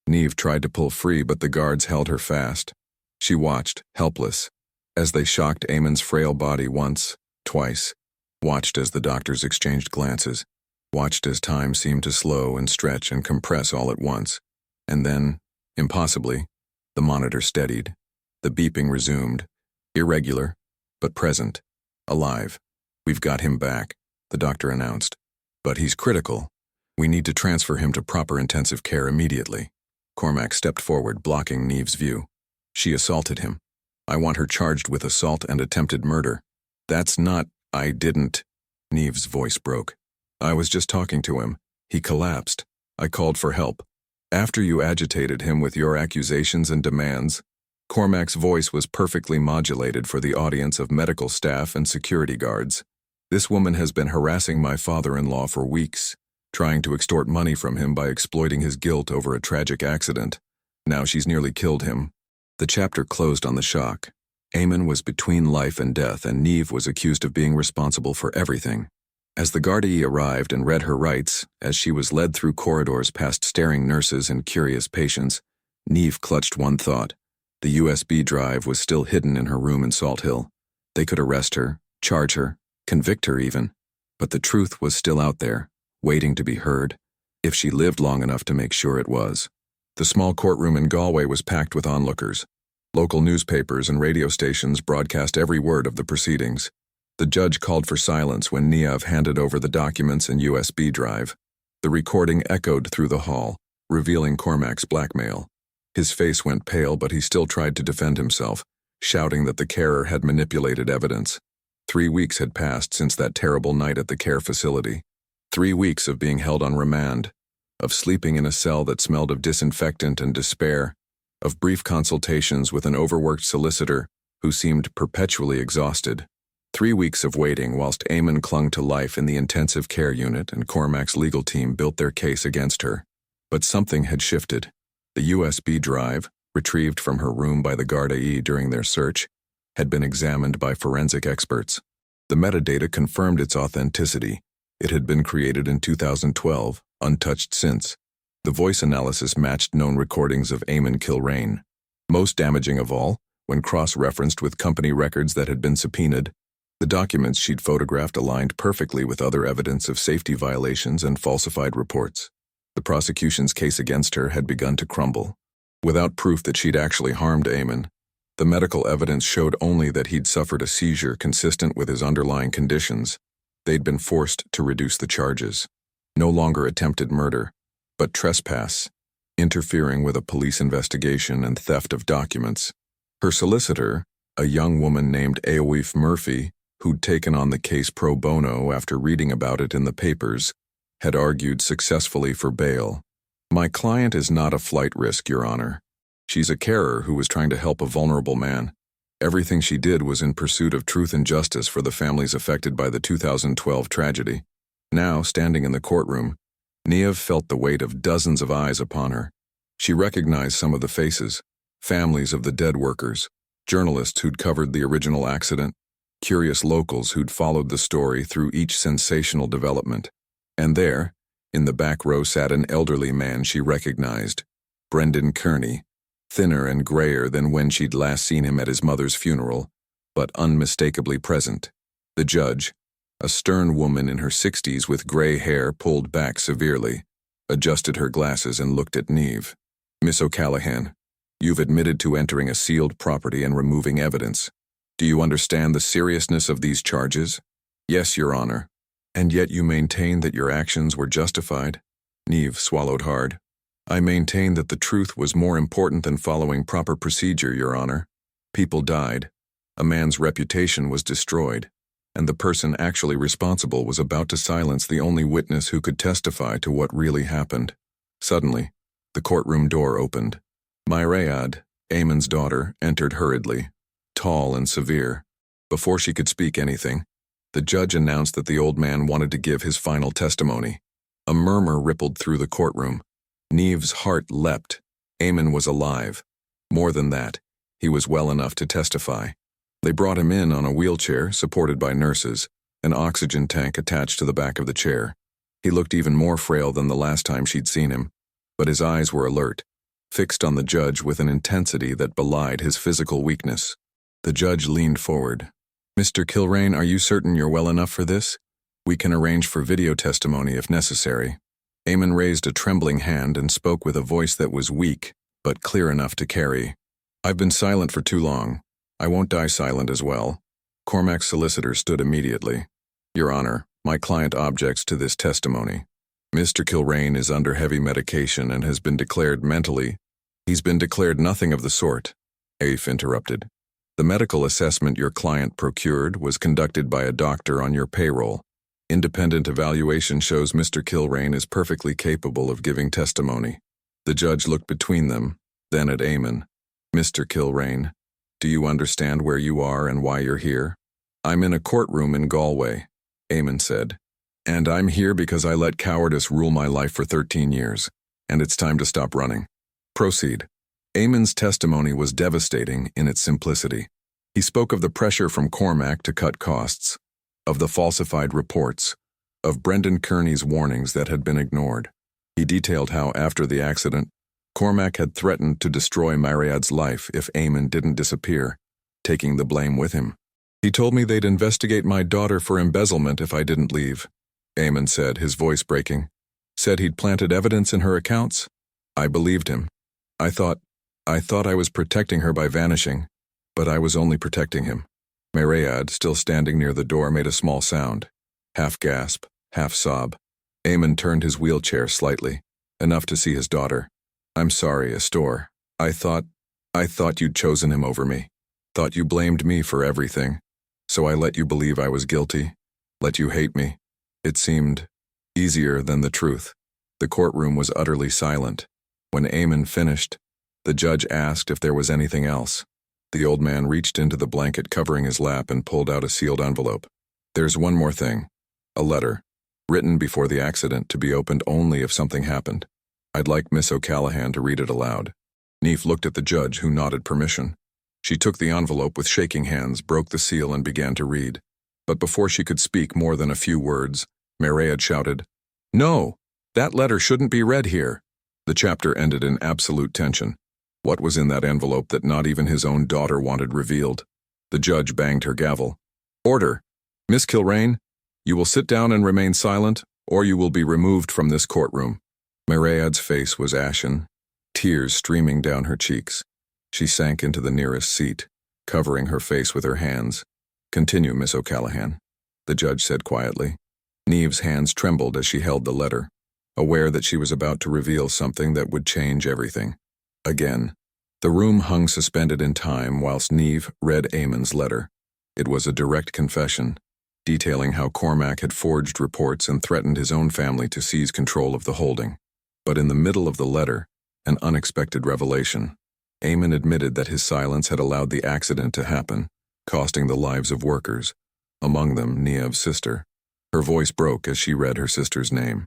Neve tried to pull free, but the guards held her fast. She watched, helpless, as they shocked Eamon's frail body once, twice, watched as the doctors exchanged glances, watched as time seemed to slow and stretch and compress all at once. And then, impossibly, the monitor steadied. The beeping resumed, irregular, but present, alive. "We've got him back," the doctor announced. "But he's critical. We need to transfer him to proper intensive care immediately." Cormac stepped forward, blocking Neve's view. "She assaulted him. I want her charged with assault and attempted murder." "That's not—" "I didn't." Neve's voice broke. "I was just talking to him. He collapsed. I called for help. After you agitated him with your accusations and demands." Cormac's voice was perfectly modulated for the audience of medical staff and security guards. "This woman has been harassing my father-in-law for weeks, trying to extort money from him by exploiting his guilt over a tragic accident. Now she's nearly killed him." The chapter closed on the shock. Eamon was between life and death, and Neve was accused of being responsible for everything. As the guardie arrived and read her rights, as she was led through corridors past staring nurses and curious patients, Neve clutched one thought. The USB drive was still hidden in her room in Salt Hill. They could arrest her, charge her, convict her even. But the truth was still out there, waiting to be heard, if she lived long enough to make sure it was. The small courtroom in Galway was packed with onlookers. Local newspapers and radio stations broadcast every word of the proceedings. The judge called for silence when Niamh handed over the documents and USB drive. The recording echoed through the hall, revealing Cormac's blackmail. His face went pale, but he still tried to defend himself, shouting that the carer had manipulated evidence. 3 weeks had passed since that terrible night at the care facility. 3 weeks of being held on remand, of sleeping in a cell that smelled of disinfectant and despair, of brief consultations with an overworked solicitor who seemed perpetually exhausted. 3 weeks of waiting whilst Eamon clung to life in the intensive care unit and Cormac's legal team built their case against her. But something had shifted. The USB drive, retrieved from her room by the Gardaí during their search, had been examined by forensic experts. The metadata confirmed its authenticity. It had been created in 2012, untouched since. The voice analysis matched known recordings of Eamon Kilrain. Most damaging of all, when cross-referenced with company records that had been subpoenaed, the documents she'd photographed aligned perfectly with other evidence of safety violations and falsified reports. The prosecution's case against her had begun to crumble. Without proof that she'd actually harmed Eamon, the medical evidence showed only that he'd suffered a seizure consistent with his underlying conditions. They'd been forced to reduce the charges. No longer attempted murder, but trespass, interfering with a police investigation and theft of documents. Her solicitor, a young woman named Eowif Murphy, who'd taken on the case pro bono after reading about it in the papers, had argued successfully for bail. "My client is not a flight risk, Your Honor. She's a carer who was trying to help a vulnerable man. Everything she did was in pursuit of truth and justice for the families affected by the 2012 tragedy." Now, standing in the courtroom, Niamh felt the weight of dozens of eyes upon her. She recognized some of the faces, families of the dead workers, journalists who'd covered the original accident, curious locals who'd followed the story through each sensational development. And there, in the back row, sat an elderly man she recognized, Brendan Kearney, thinner and grayer than when she'd last seen him at his mother's funeral, but unmistakably present. The judge, a stern woman in her 60s with gray hair pulled back severely, adjusted her glasses and looked at Niamh. "Miss O'Callaghan, you've admitted to entering a sealed property and removing evidence. Do you understand the seriousness of these charges?" "Yes, Your Honor." "And yet you maintain that your actions were justified?" Niamh swallowed hard. "I maintain that the truth was more important than following proper procedure, Your Honor. People died. A man's reputation was destroyed. And the person actually responsible was about to silence the only witness who could testify to what really happened." Suddenly, the courtroom door opened. Myriad, Eamon's daughter, entered hurriedly, tall and severe. Before she could speak anything, the judge announced that the old man wanted to give his final testimony. A murmur rippled through the courtroom. Niamh's heart leapt. Eamon was alive. More than that, he was well enough to testify. They brought him in on a wheelchair, supported by nurses, an oxygen tank attached to the back of the chair. He looked even more frail than the last time she'd seen him, but his eyes were alert, fixed on the judge with an intensity that belied his physical weakness. The judge leaned forward. "Mr. Kilrain, are you certain you're well enough for this? We can arrange for video testimony if necessary." Eamon raised a trembling hand and spoke with a voice that was weak, but clear enough to carry. "I've been silent for too long. I won't die silent as well." Cormac's solicitor stood immediately. "Your Honor, my client objects to this testimony. Mr. Kilrain is under heavy medication and has been declared mentally." "He's been declared nothing of the sort," Afe interrupted. "The medical assessment your client procured was conducted by a doctor on your payroll. Independent evaluation shows Mr. Kilrain is perfectly capable of giving testimony." The judge looked between them, then at Eamon. "Mr. Kilrain, do you understand where you are and why you're here?" "I'm in a courtroom in Galway," Eamon said. "And I'm here because I let cowardice rule my life for 13 years, and it's time to stop running. Proceed." Eamon's testimony was devastating in its simplicity. He spoke of the pressure from Cormac to cut costs, of the falsified reports, of Brendan Kearney's warnings that had been ignored. He detailed how, after the accident, Cormac had threatened to destroy Mariad's life if Eamon didn't disappear, taking the blame with him. "He told me they'd investigate my daughter for embezzlement if I didn't leave," Eamon said, his voice breaking. "Said he'd planted evidence in her accounts. I believed him. I thought I was protecting her by vanishing, but I was only protecting him." Mariad, still standing near the door, made a small sound. Half gasp, half sob. Eamon turned his wheelchair slightly, enough to see his daughter. "I'm sorry, Astor. I thought you'd chosen him over me. Thought you blamed me for everything. So I let you believe I was guilty. Let you hate me. It seemed easier than the truth." The courtroom was utterly silent. When Eamon finished, the judge asked if there was anything else. The old man reached into the blanket covering his lap and pulled out a sealed envelope. "There's one more thing. A letter, written before the accident, to be opened only if something happened. I'd like Miss O'Callaghan to read it aloud." Neef looked at the judge, who nodded permission. She took the envelope with shaking hands, broke the seal, and began to read. But before she could speak more than a few words, Mariad shouted, "No! That letter shouldn't be read here." The chapter ended in absolute tension. What was in that envelope that not even his own daughter wanted revealed? The judge banged her gavel. "Order! Miss Kilrain, you will sit down and remain silent, or you will be removed from this courtroom." Mariad's face was ashen, tears streaming down her cheeks. She sank into the nearest seat, covering her face with her hands. "Continue, Miss O'Callaghan," the judge said quietly. Neve's hands trembled as she held the letter, aware that she was about to reveal something that would change everything. Again, the room hung suspended in time whilst Neve read Eamon's letter. It was a direct confession, detailing how Cormac had forged reports and threatened his own family to seize control of the holding. But in the middle of the letter, an unexpected revelation. Eamon admitted that his silence had allowed the accident to happen, costing the lives of workers, among them Niamh's sister. Her voice broke as she read her sister's name.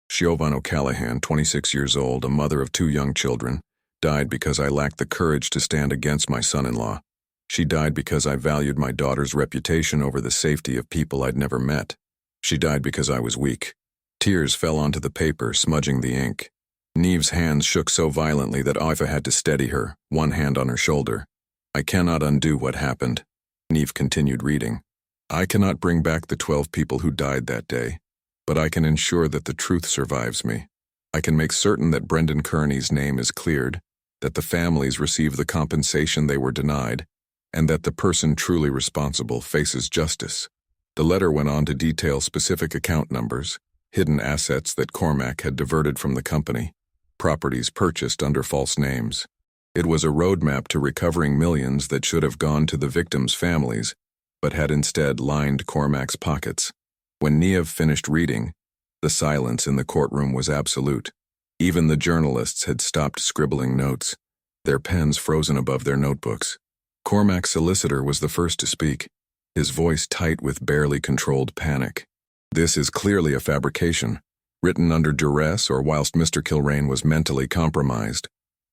"Siobhan O'Callaghan, 26 years old, a mother of 2 young children, died because I lacked the courage to stand against my son-in-law. She died because I valued my daughter's reputation over the safety of people I'd never met. She died because I was weak." Tears fell onto the paper, smudging the ink. Neve's hands shook so violently that Ifa had to steady her, one hand on her shoulder. "I cannot undo what happened," Neve continued reading. "I cannot bring back the 12 people who died that day, but I can ensure that the truth survives me. I can make certain that Brendan Kearney's name is cleared, that the families receive the compensation they were denied, and that the person truly responsible faces justice." The letter went on to detail specific account numbers, hidden assets that Cormac had diverted from the company, properties purchased under false names. It was a roadmap to recovering millions that should have gone to the victims' families, but had instead lined Cormac's pockets. When Niamh finished reading, the silence in the courtroom was absolute. Even the journalists had stopped scribbling notes, their pens frozen above their notebooks. Cormac's solicitor was the first to speak, his voice tight with barely controlled panic. "This is clearly a fabrication, written under duress or whilst Mr. Kilrain was mentally compromised.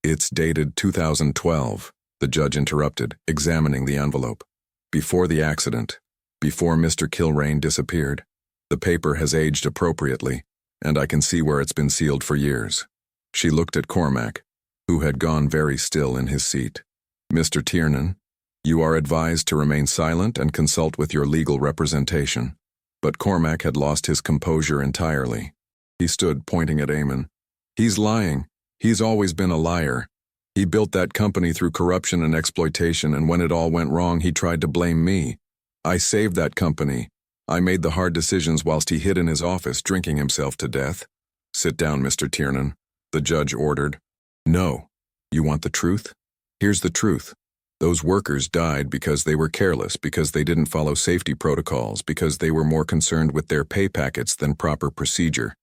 It's dated 2012, the judge interrupted, examining the envelope. Before the accident, before Mr. Kilrain disappeared. The paper has aged appropriately, and I can see where it's been sealed for years. She looked at Cormac, who had gone very still in his seat. Mr. Tiernan, you are advised to remain silent and consult with your legal representation. But Cormac had lost his composure entirely. He stood pointing at Eamon. He's lying. He's always been a liar. He built that company through corruption and exploitation, and when it all went wrong, he tried to blame me. I saved that company. I made the hard decisions whilst he hid in his office, drinking himself to death. Sit down, Mr. Tiernan, the judge ordered. No. You want the truth? Here's the truth. Those workers died because they were careless, because they didn't follow safety protocols, because they were more concerned with their pay packets than proper procedure.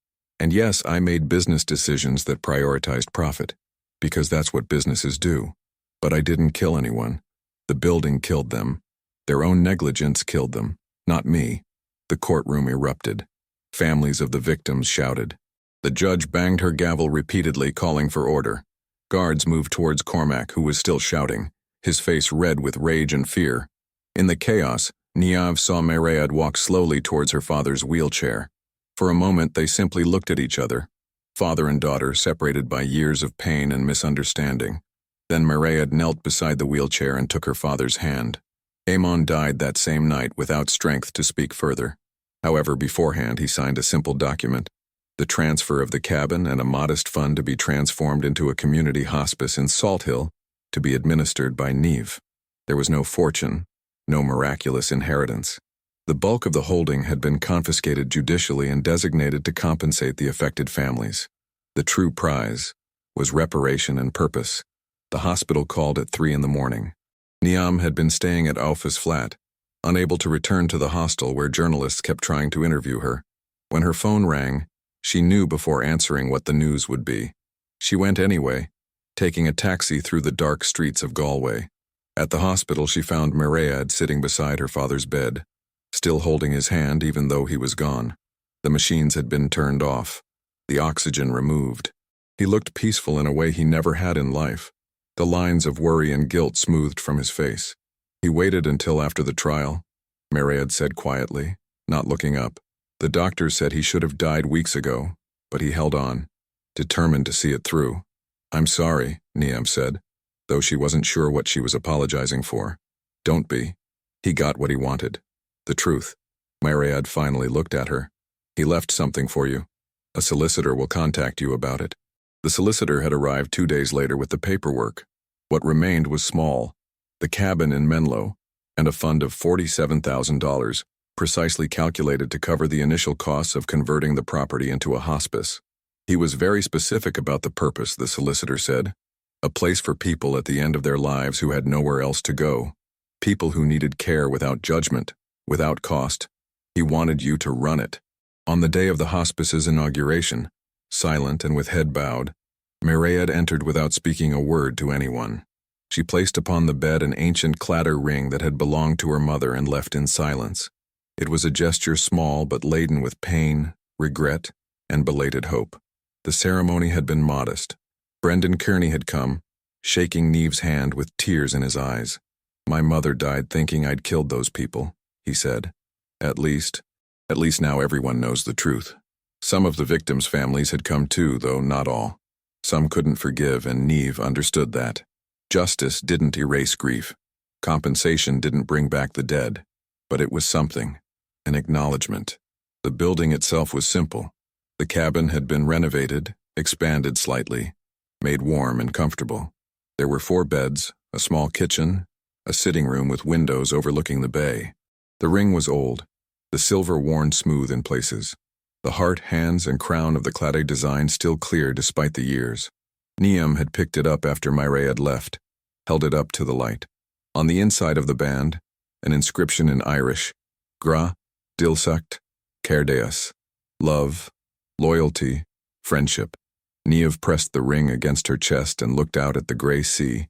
And yes, I made business decisions that prioritized profit, because that's what businesses do. But I didn't kill anyone. The building killed them. Their own negligence killed them, not me. The courtroom erupted. Families of the victims shouted. The judge banged her gavel repeatedly, calling for order. Guards moved towards Cormac, who was still shouting, his face red with rage and fear. In the chaos, Niamh saw Mairead walk slowly towards her father's wheelchair. For a moment, they simply looked at each other, father and daughter separated by years of pain and misunderstanding. Then Mairead knelt beside the wheelchair and took her father's hand. Eamon died that same night without strength to speak further. However, beforehand he signed a simple document, the transfer of the cabin and a modest fund to be transformed into a community hospice in Salt Hill, to be administered by Niamh. There was no fortune, no miraculous inheritance. The bulk of the holding had been confiscated judicially and designated to compensate the affected families. The true prize was reparation and purpose. The hospital called at 3 a.m. Niamh had been staying at Alpha's flat, unable to return to the hostel where journalists kept trying to interview her. When her phone rang, she knew before answering what the news would be. She went anyway, taking a taxi through the dark streets of Galway. At the hospital, she found Mairead sitting beside her father's bed, still holding his hand even though he was gone. The machines had been turned off, the oxygen removed. He looked peaceful in a way he never had in life, the lines of worry and guilt smoothed from his face. He waited until after the trial, Mairead said quietly, not looking up. The doctor said he should have died weeks ago, but he held on, determined to see it through. I'm sorry, Niamh said, though she wasn't sure what she was apologizing for. Don't be. He got what he wanted. The truth. Mairead finally looked at her. He left something for you. A solicitor will contact you about it. The solicitor had arrived 2 days later with the paperwork. What remained was small, the cabin in Menlo, and a fund of $47,000, precisely calculated to cover the initial costs of converting the property into a hospice. He was very specific about the purpose, the solicitor said. A place for people at the end of their lives who had nowhere else to go. People who needed care without judgment, without cost. He wanted you to run it. On the day of the hospice's inauguration, silent and with head bowed, Mairead entered without speaking a word to anyone. She placed upon the bed an ancient clatter ring that had belonged to her mother and left in silence. It was a gesture small but laden with pain, regret, and belated hope. The ceremony had been modest. Brendan Kearney had come, shaking Niamh's hand with tears in his eyes. My mother died thinking I'd killed those people, he said. At least now everyone knows the truth. Some of the victims' families had come too, though not all. Some couldn't forgive, and Niamh understood that. Justice didn't erase grief. Compensation didn't bring back the dead. But it was something, an acknowledgement. The building itself was simple. The cabin had been renovated, expanded slightly, made warm and comfortable. There were 4 beds, a small kitchen, a sitting room with windows overlooking the bay. The ring was old, the silver worn smooth in places. The heart, hands, and crown of the cladded design still clear despite the years. Niamh had picked it up after Mairead left, held it up to the light. On the inside of the band, an inscription in Irish, Gra, Dilsacht, Cairdeas, love, loyalty, friendship. Niamh pressed the ring against her chest and looked out at the grey sea,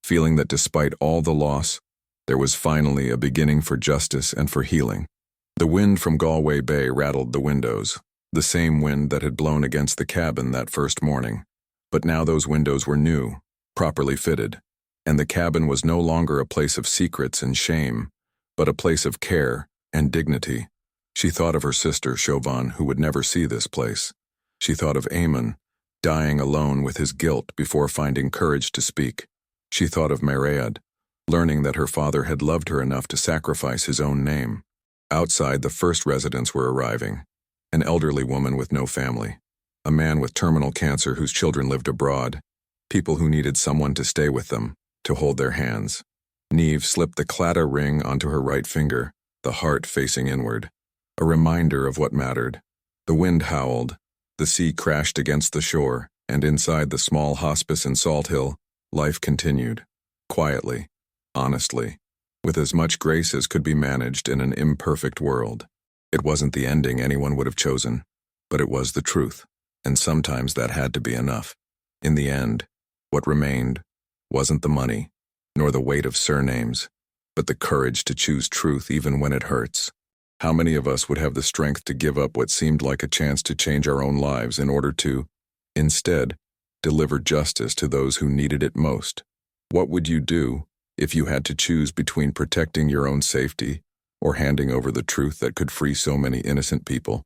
feeling that despite all the loss, there was finally a beginning for justice and for healing. The wind from Galway Bay rattled the windows, the same wind that had blown against the cabin that first morning. But now those windows were new, properly fitted, and the cabin was no longer a place of secrets and shame, but a place of care and dignity. She thought of her sister, Chauvin, who would never see this place. She thought of Amon, dying alone with his guilt before finding courage to speak. She thought of Maread, learning that her father had loved her enough to sacrifice his own name. Outside, the first residents were arriving. An elderly woman with no family, a man with terminal cancer whose children lived abroad, people who needed someone to stay with them, to hold their hands. Neve slipped the Claddagh ring onto her right finger, the heart facing inward, a reminder of what mattered. The wind howled, the sea crashed against the shore, and inside the small hospice in Salt Hill, life continued, quietly, honestly, with as much grace as could be managed in an imperfect world. It wasn't the ending anyone would have chosen, but it was the truth, and sometimes that had to be enough. In the end, what remained wasn't the money, nor the weight of surnames, but the courage to choose truth even when it hurts. How many of us would have the strength to give up what seemed like a chance to change our own lives in order to, instead, deliver justice to those who needed it most? What would you do if you had to choose between protecting your own safety or handing over the truth that could free so many innocent people?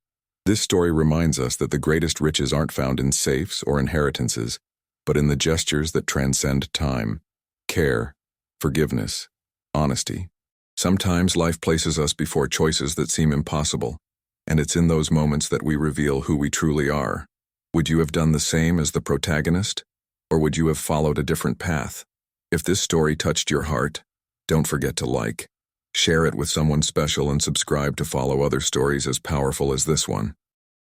This story reminds us that the greatest riches aren't found in safes or inheritances, but in the gestures that transcend time: care, forgiveness, honesty. Sometimes life places us before choices that seem impossible, and it's in those moments that we reveal who we truly are. Would you have done the same as the protagonist, or would you have followed a different path? If this story touched your heart, don't forget to like, share it with someone special, and subscribe to follow other stories as powerful as this one.